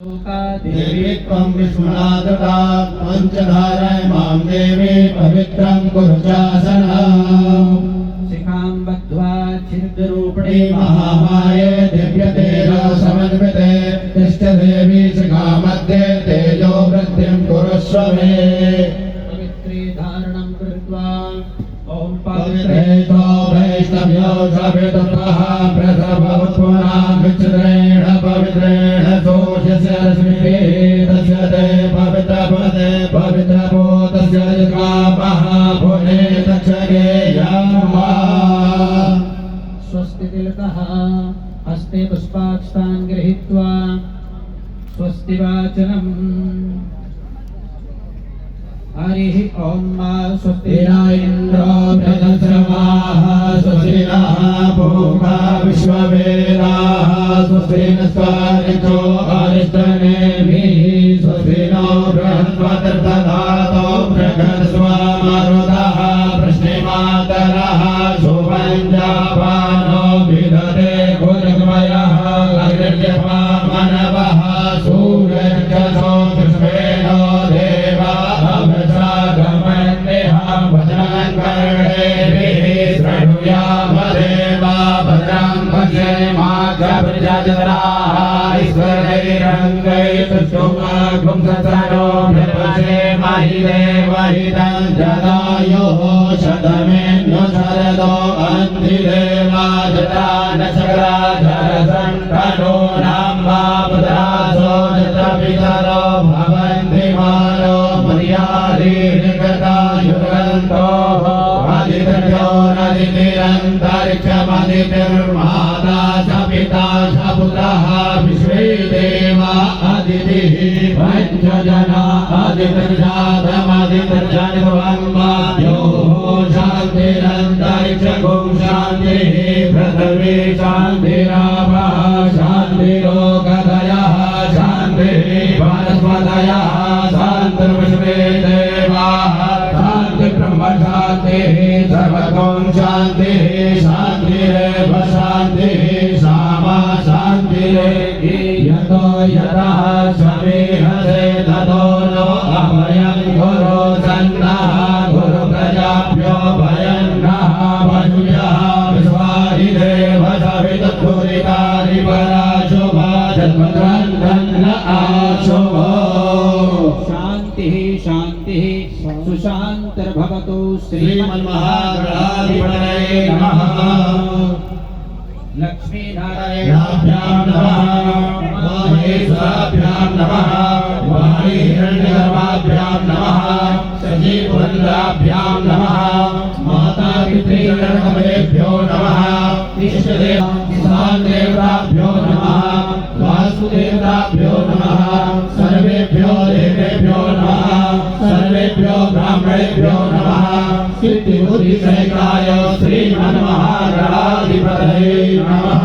देवी त्वं विष्णुनादता पञ्चधाराय मां देवी पवित्रं कुरु शासनम् शिखां बद्ध्वा छिद्रूपिणी महामाये दिव्यतेजो समन्विते तिष्ठ देवी शिखा मध्ये तेजो वृद्धिं कुरुष्व मे पवित्रे धारणं कृत्वा ॐ पवित्रेतो वैष्णव्यो सवितुतः प्रसभवत्पुना विचित्रेण पवित्रेण सोषस्य रश्मिभिः तस्य ते पवित्रपदे पवित्रभूतस्य युगापः पुणे तक्षगेयमा स्वस्ति तिलकः हस्ते पुष्पाक्षतान् गृहीत्वा स्वस्ति वाचनम् हरिः ॐ स्वस्ति इन्द्रो बृहस्रवाः स्वस्ति नः पूषा विश्ववेदाः स्वस्ति नस्तारिचो अरिष्टनेमिः स्वस्ति नो बृहस्पतिर्दधातो बृहस्पतिर्मरुतः वृष्टिमातरः शुभञ्जापानो विदधे भुजगमयः अग्निर्यमानवः सूर्यर्चसो कृष्णेनो देवा भद्रं कर्णेभिः शृणुयामदेवा भद्रं पश्येमाक्षप्रजाजराः ईश्वरैरङ्गैस्तुष्टुमग्ं सत्सरो प्रपश्येमहि देवहितं जदायुः शतमेन्दु शरदो अन्धिदेवा जटा नशकराधरसङ्करो नाम्बा भद्रासो जत्र पितरो भवन्ति मानो युगन्तोः आदित्यो नदितिरन्तरिक्षमदितिर्माता च पिता च पुत्रः विश्वे देवा अदितिः पञ्चजना अदितिर्जातमदितिर्जन्मयो शान्तिरन्तरिक्षगुं शान्तिः पृथिवी शान्तिरापः शान्तिरोगदयः शान्तिः वनस्पतयः शान्तिर्विश्वे शांति ब्रह्म शांति सर्वतों शांति शांतिरेव शांति सामा शांतिरेव यतो यतः समीहसे ततो नो अभयं गुरु सन्नः गुरु प्रजाभ्यो भयं नः पशुभ्यः विश्वादिदेव सवितुर्भुरितानि पराशुभा जन्मग्रन्थन्न आशुभो शांतिः सुशांतिर्भवतु श्रीमन्महागणाधिपतये नमः लक्ष्मी नारायणाभ्यां नमः महेश्वराभ्यां नमः वाणीहिरण्यगर्भाभ्यां नमः सजीवपुरन्द्राभ्यां नमः माता पितृगणकमलेभ्यो नमः इष्टदेवताभ्यो नमः वासुदेवताभ्यो नमः सर्वेभ्यो देवेभ्यो नमः सर्वेभ्यो ब्राह्मणेभ्यो नमः सिद्धिबुद्धिसहिताय श्रीमन्महागणाधिपतये नमः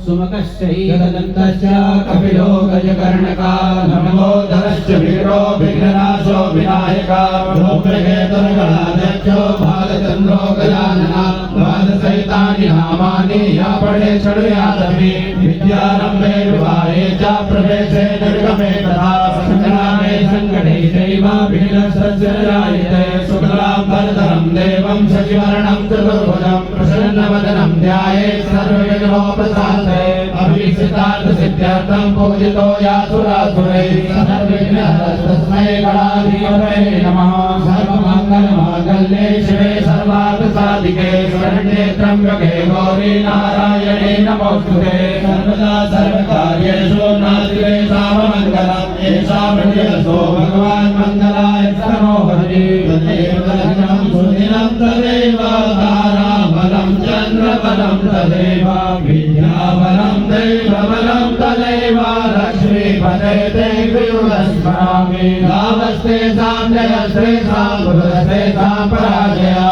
सुमुखश्चैकदन्तश्च कपिलो गजकर्णका लम्बोदरश्च वीरो विघ्ननाशो विनायका लोकहेतुर्गणाध्यक्षो बालचन्द्रो गजानना द्वादशैतानि नामानि या पठे शृणुयादपि विद्यारम्भे विवाहे च प्रवेशे निर्गमे तथा सङ्ग्रामे सङ्कटे चैव विघ्नस्तस्यजायते शुक्लाम्बरधरं देवं शशिवर्णं चतुर्भुजं प्रसन्नवदनं ध्यायेत् सर्वविघ्नोपशान्तये अभीष्टार्थसिद्ध्यर्थं पूजितो यासुरासुरैः सर्वविघ्नहरस्तस्मै गणाधिपतये नमः सर्वमङ्गलमाङ्गल्ये शिवे सर्वार्थसाधिके शरण्ये त्र्यम्बके गौरी नारायणे नमोस्तुते सर्वदा सर्वकार्येषु नास्तिके सावमङ्गलम् येषां हृदयसो भगवान् मङ्गलाय सर्वोहरि तदेव लग्नं सुदिनं तदेव ताराबलं चन्द्रबलं तदेव विद्याबलं दैवबलं तदेव लक्ष्मीपते ते गुरुस्मरामि लाभस्तेषां जयस्तेषां बुधस्तेषां पराजया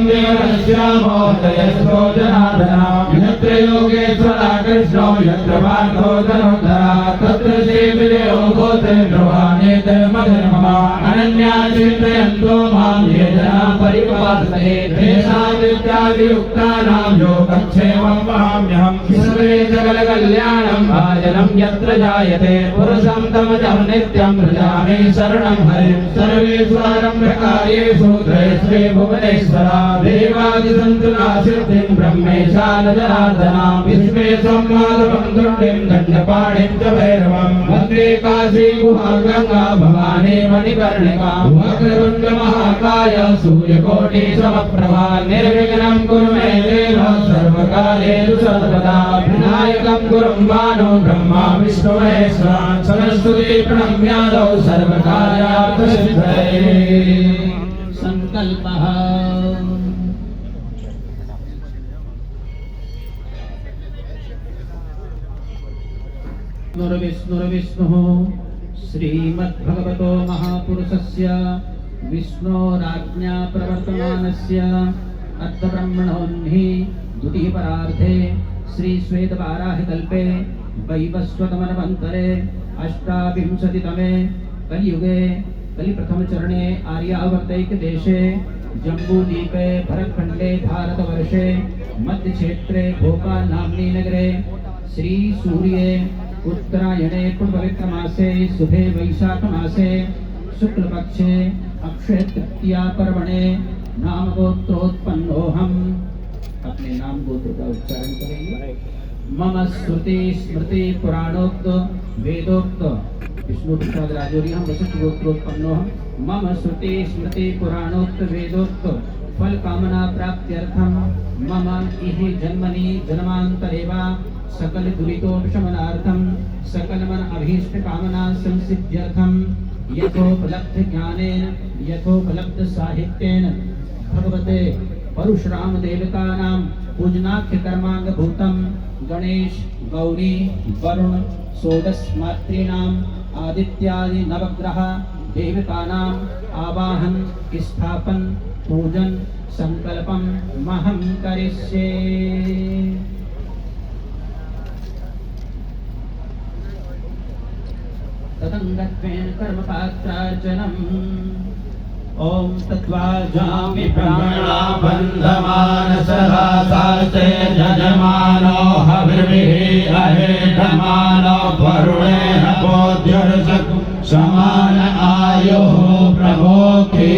येषामिन्द्रियस्यामो जयस्तो जनार्दना यत्र योगेश्वरः कृष्णो यत्र पार्थो धनुर्धरः तत्र श्रीविजयो गोत्रेन्द्रवाणेते मधुर्ममा अनन्या चिन्तयन्तो मां ये जनाः परिपालते तेषां इत्यादियुक्तानां योगक्षेमं वहाम्यहम् सर्वे सकलकल्याणं भाजनं यत्र जायते पुरुषं तमजं नित्यं व्रजामि शरणं हरिं सर्वेष्वारम्भकार्येषु त्रयस्वे भुवनेश्वरा देवादिसन्तु नासिद्धिं ब्रह्मेशान जनार्दना विश्वेशं माधवं दुण्डिं दण्डपाणिं च भैरवं वन्दे काशी गुहा गंगा भवानी मणिकर्णिका वक्रतुण्ड महाकाय सूर्यकोटि समप्रभा निर्विघ्नं कुरु मे देव सर्वकार्येषु सर्वदा विनायकं गुरुं मानो ब्रह्मा विष्णु महेश्वरान् सरस्वती प्रणम्यादौ सर्वकार्यार्थसिद्धये संकल्पः विष्णुर्विष्णुः श्रीमद्भगवतो महापुरुषस्य विष्णोराज्ञा प्रवर्तमानस्य अद्ब्रह्मणोऽह्नि द्वितीयपरार्धे श्री श्वेतवाराहकल्पे वैवस्वतमन्वन्तरे अष्टाविंशतितमे कलियुगे कलिप्रथमचरणे आर्यावर्तैकदेशे जम्बूद्वीपे भरतखण्डे भारतवर्षे मध्यक्षेत्रे भोपाल नाम्नी नगरे श्री सूर्ये उत्तरायणे पवित्रमासे शुभे वैशाखमासे शुक्लपक्षे अक्षय तृतीया पर्वणे नाम गोत्रोत्पन्नोऽहम्। अपने नाम गोत्र का उच्चारण करेंगे। मम श्रुति स्मृति पुराणोक्त वेदोक्त विष्णु प्रसाद राजौरी हम वशिष्ठ गोत्रोत्पन्नोऽहम्। मम श्रुति स्मृति पुराणोक्त वेदोक्त फल कामना प्राप्त्यर्थम मम इहि जन्मनि जन्मांतरे वा सकल दुरितोपशमनार्थम सकल मन अभीष्ट कामना संसिद्ध्यर्थम यथोपलब्ध ज्ञानेन यथोपलब्ध साहित्येन भगवते परशुराम देवतानां पूजनाख्य कर्मांग भूतम गणेश गौरी वरुण षोडश मातॄणाम् आदित्यादि नवग्रह देवतानाम् आवाहन स्थापन पूजन संकल्पम महं करिष्ये। तदंगत्वेन कर्मपात्रार्चनम् ओम तत्वाजामि ब्रह्मणा बन्धमानसरासास्ते यजमानो हविर्भिः अहेडमानो वरुणेन बोध्युर्सक् समान आयुः प्रभोक्ति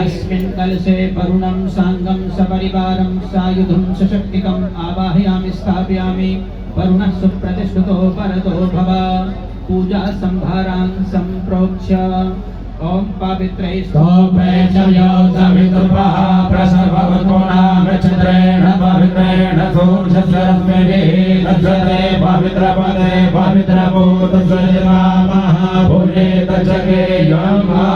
अस्मिन् कलशे वरुणं साङ्गं सपरिवारं सायुधं सशक्तिकम् आवाहयामि स्थापयामि वरुणः सुप्रतिष्ठितो परतो भव पूजा संभारान् सम्प्रोक्ष्य ओम पवित्रै स्तोपेशयो सवितुर्वः प्रसवतो नामृच्छद्रेण पवित्रेण सूर्यस्रस्मिभिः दक्षते पवित्रपदे पवित्रभूतस्वयमामः भूयेतचके यम्हा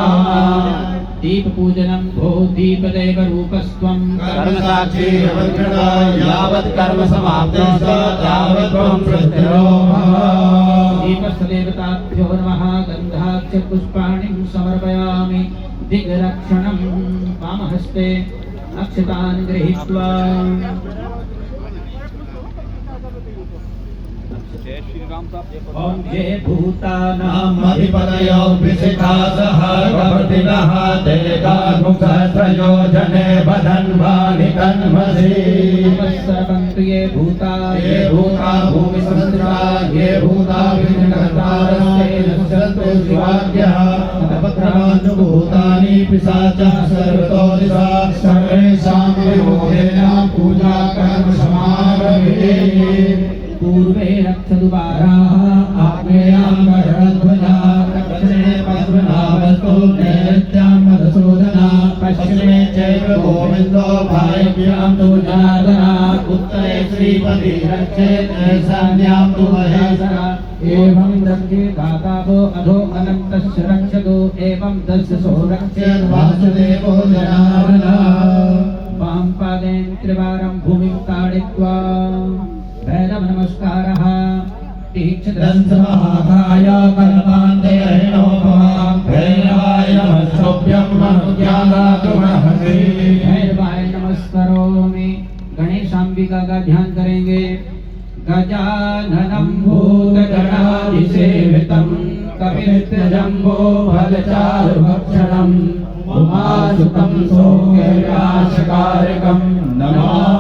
दीप पूजनं भो दीपदेव रूपस्त्वं कर्मसाक्षी अवकृता यावत् कर्म समाप्तिश्च तावत् त्वं प्रत्ययो भव दीपस्थदेवताभ्यो नमः गन्धाक्ष पुष्पाणिं समर्पयामि दिग्रक्षणं वामहस्ते अक्षतान् गृहीत्वा ओम ये भूतानाम् अधिपतयो विशिखासः कवर्तिनः देकामुखसहस्रयोजने वदन्वानि कन्मसि सर्वन्तु ये भूता भूमिसहस्रा ये भूता विघ्नकर्तारस्ते नश्यन्तु शिवाद्यः तपत्रमानुभूतानि पिशाचः सर्वतो दिशा सर्वेषां विमोहेन पूजा कर्म समारभेत् पूर्वे रक्षदुबाराः आग्नेयां गरुडध्वजा दक्षिणे पद्मनाभस्तो नैऋत्यां मधुसूदना पश्चिमे चैव गोविन्दो वायव्यां तु जनार्दना उत्तरे श्रीपति रक्षेत् ईशान्यां तु महेश्वरा एवं दक्षे दातावो अधो अनन्तस्य रक्षतो एवं दशसो रक्षेत् वासुदेवो जनार्दनः वां पादेन त्रिवारं भूमिं ताडित्वा भैरव नमस्कारः दंसमहाकाय कल्पान्ते हरिणो भवां भैरवाय नमस्तुभ्यं मनुज्ञादातुमर्हसि भैरवाय नमस्करोमि। गणेशांबिका का ध्यान करेंगे। गजाननं भूतगणाधिसेवितं कपित्थजम्बो फलचारुभक्षणम् उमासुतं सौम्यविनाशकारकम्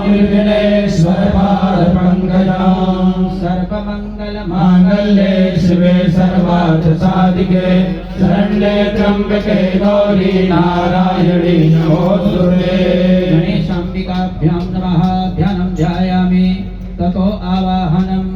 निर्विघ्नेश्वर पादपङ्कजम् सर्वमङ्गल माङ्गल्ये शिवे सर्वार्थ साधिके शरण्ये त्र्यम्बके गौरी नारायणी नमोस्तुते। गणेशाम्बिकाभ्यां नमः। ध्यानं ध्यायामि ततो आवाहनम्।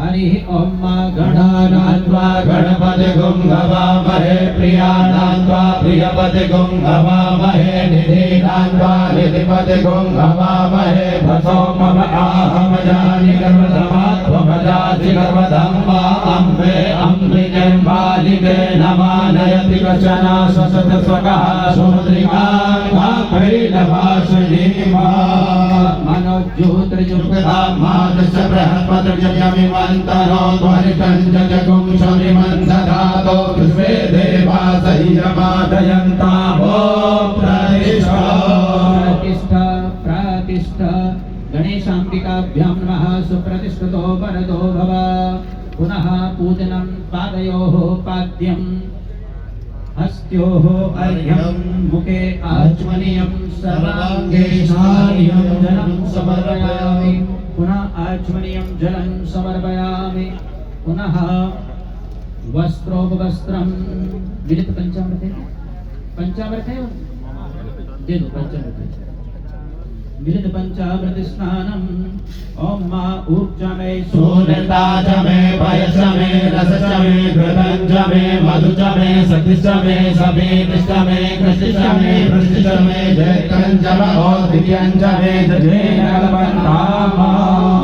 हरिः ॐ मा गणानान्त्वा गणपतिगुं हवामहे प्रियाणान्त्वा प्रियपतिगुं हवामहे निधीनान्त्वा निधिपतिगुं हवामहे भसो मम आहमजानि गर्वधमात्मजाति गर्वधम्मा अम्बे अम्बिके बालिके नमानयति कचन स्वसत स्वकः सुमद्रिकाङ्गाभैरभाषिणी मनोज्योतिर्युक्ता मादश बृहस्पतिर्यमिमन्तरो ध्वनिकञ्जगुं शमिमन्धरातो विश्वे देवा सह्यमादयन्ता वो प्रतिष्ठा प्रतिष्ठा। गणेशाम्बिकाभ्यां नमः। सुप्रतिष्ठितो वरदो भव। पुनः पूजनं पादयोः पाद्यं हस्त्योः अर्घ्यं मुखे आचमनीयं सर्वाङ्गे स्नानीयं जलं समर्पयामि। पुनः आचमनीयं जलं समर्पयामि। पुनः वस्त्रोपवस्त्रं विदित पंचामृत है। पंचामृत है दे दो पंचामृत। विदित पंचामृत स्नानम। ओम मा ऊर्जमे सूर्यता च मे पयस मे रस च मे घृतं च मे मधु च मे सति च मे समेत च मे कृषि च मे वृष्टि च मे जयकं च महोद्वितीयं च मे जयेनलवन्तामा।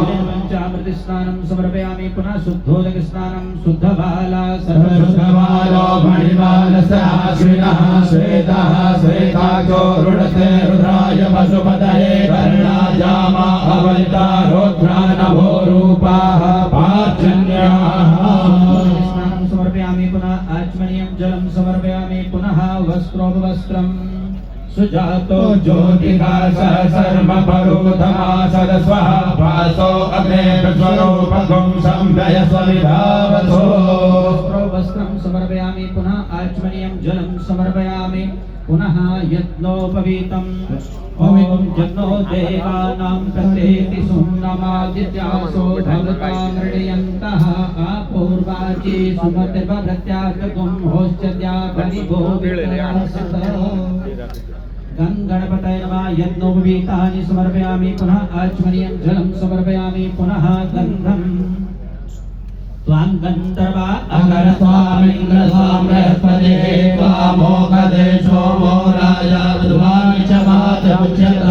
पंचामृत स्नानं समर्पयामि। पुनः शुद्धोदक स्नानं शुद्धबाला सर्वशुद्धबालो मणिबालसहाश्विनः श्वेतः श्वेताक्षो रुणते रुद्राय पशुपतये कर्णाजामा अवलिता रौद्रानभो रूपाः पार्जन्याः। स्नानं समर्पयामि। पुनः आचमनीयं जलं समर्पयामि। पुनः वस्त्रोपवस्त्रं सुजातो ज्योतिका सर्वपरोधमा सदस्वः भासो अग्ने प्रज्वलोपगुं संव्ययस्वविधावसो। वस्त्रं समर्पयामि। पुनः आचमनीयं जलं समर्पयामि। पुनः यज्ञोपवीतम् ॐ जग्नो देवानां प्रत्येति सुम्नमादित्यासो भगता मृडयन्तः अपूर्वाची सुमतिर्भृत्यागतुं होश्चद्या परिभो गणपतये नमः। यज्ञोपवीतानि समर्पयामि। पुनः आचमनीयं जलं समर्पयामि। पुनः गन्धं त्वां गन्धर्वा अगर स्वामिन्द्र स्वामृहस्पतिः त्वामोकदेशो मोराया विद्वान् च मातमुच्यत।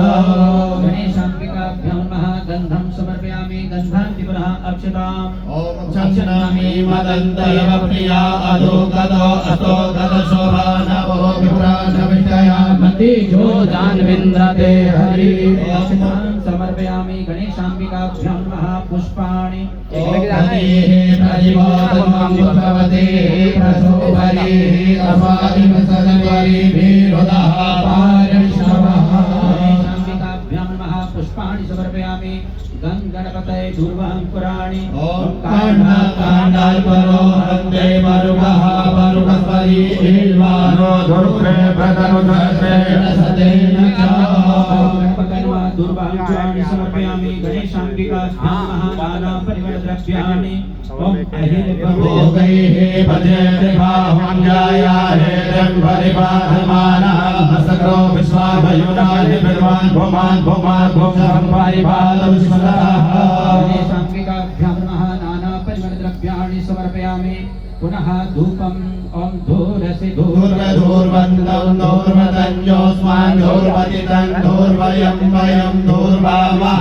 गणेशाम्बिकाभ्यां नमः। गन्धं समर्पयामि। गन्धान्ति पुनः अक्षताम्। ॐ चक्षणामि मदन्तयव प्रिया अधो गतो अस्तो गतशोभा नवो विप्राणविष्टया मति जो जानविन्द्रते हरि। अक्षतान् समर्पयामि। गणेशाम्बिकाभ्यां नमः। पुष्पाणि प्रतिभवती प्रसोभरी अपारिम सनवरी भीरुदः पारिषवः। गणेशाम्बिकाभ्यां नमः। पुष्पाणि समर्पयामि। गणपतये दूर्वाङ्कुराणि ॐ काण्डाल्परो हन्ते मरुगः मरुगस्परी ईल्वानो दुर्गे प्रतनुधर्मेण सतेन च। गणपतये नमः। दूर्वाङ्कुराणि समर्पयामि। गणेशाम्बिकाभ्यां नमः। नानापरिमलद्रव्याणि ॐ भोगैः भजते बाहुं जायाहे परिपाधमानः हसक्रो विश्वाभयुनानि विद्वान् भुमान् भुमान् भुजं परिपालं विश्वतः। गणेशाम्बिकाभ्यां नमः। नानापरिमलद्रव्याणि समर्पयामि। पुनः धूपम् ॐ धूरसि धूर्वधूर्वन्दं धूर्वतञ्जोऽस्मान् धूर्वतितं धूर्वयं वयं धूर्वामः।